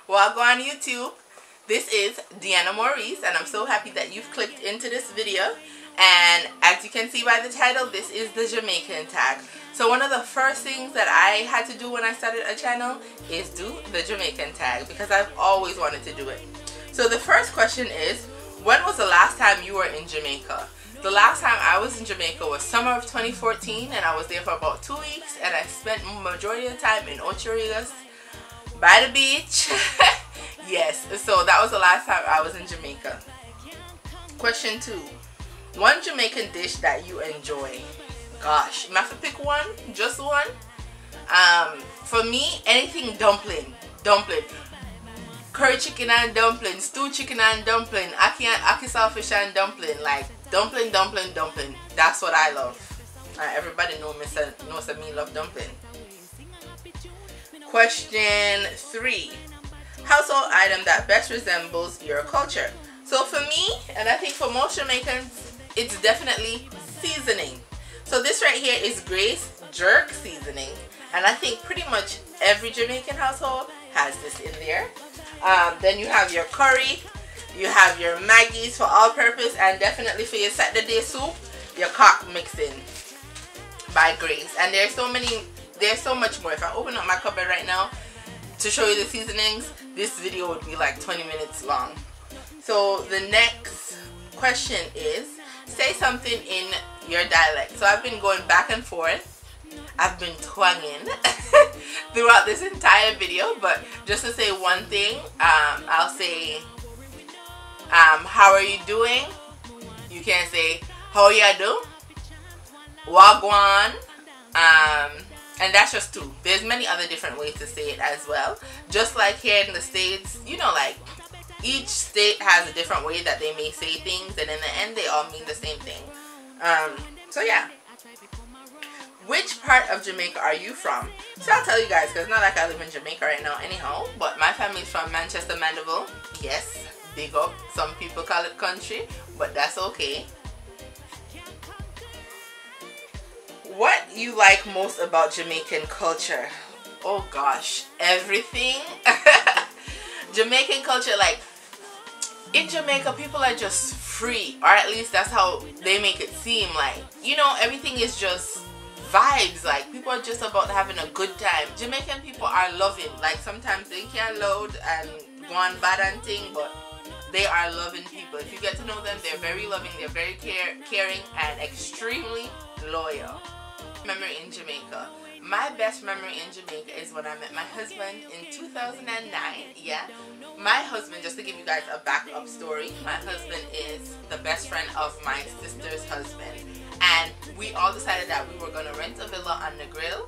Well, go on YouTube. This is Deanna Maurice, and I'm so happy that you've clicked into this video. And as you can see by the title, this is the Jamaican Tag. So one of the first things that I had to do when I started a channel is do the Jamaican Tag, because I've always wanted to do it. So the first question is, when was the last time you were in Jamaica? The last time I was in Jamaica was summer of 2014, and I was there for about 2 weeks, and I spent majority of the time in Ocho Rios by the beach. Yes, so that was the last time I was in Jamaica. Question 2. One Jamaican dish that you enjoy. Gosh, you have to pick one, just one. For me, anything dumpling. Curry chicken and dumpling, stew chicken and dumpling, aki saltfish and dumpling, like dumpling. That's what I love. Everybody knows that me love dumpling. Question 3. Household item that best resembles your culture. So for me, and I think for most Jamaicans, it's definitely seasoning. So this right here is Grace jerk seasoning, and I think pretty much every Jamaican household has this in there. Then you have your curry, you have your Maggies for all purpose, and definitely for your Saturday soup, your cock mixing by Grace. And there's so much more. If I open up my cupboard right now to show you the seasonings, this video would be like 20 minutes long. So the next question is, say something in your dialect. So I've been going back and forth. I've been twanging throughout this entire video, but just to say one thing, I'll say, how are you doing? You can say, how ya do? Wagwan. And that's just 2. There's many other different ways to say it as well. Just like here in the States, you know, like each state has a different way that they may say things, and in the end they all mean the same thing. So yeah. Which part of Jamaica are you from? So I'll tell you guys, because it's not like I live in Jamaica right now anyhow, but my family's from Manchester, Mandeville. Yes, big up. Some people call it country, but that's okay. What you like most about Jamaican culture? Oh gosh, everything. Jamaican culture, like in Jamaica, people are just free, or at least that's how they make it seem. Like, you know, everything is just vibes. Like, people are just about having a good time. Jamaican people are loving. Like, sometimes they can load and go on bad and thing, but they are loving people. If you get to know them, they're very loving, they're very caring, and extremely loyal. Memory in Jamaica. My best memory in Jamaica is when I met my husband in 2009. Yeah, my husband, just to give you guys a backup story, my husband is the best friend of my sister's husband, and we all decided that we were going to rent a villa on the grill,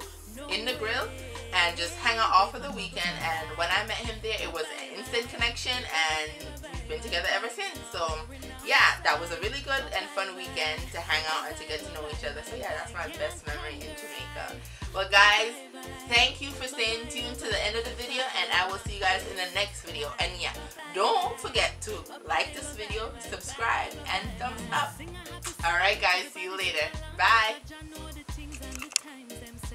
and just hang out all for the weekend. And when I met him there, it was an instant connection, and we've been together ever since. So yeah, that was a really good and fun weekend to hang out and to get to know each other. So yeah, that's my best memory in Jamaica. Well guys, thank you for staying tuned to the end of the video, and I will see you guys in the next video. And yeah, don't forget to like this video, subscribe, and thumbs up. Alright guys, see you later. Bye.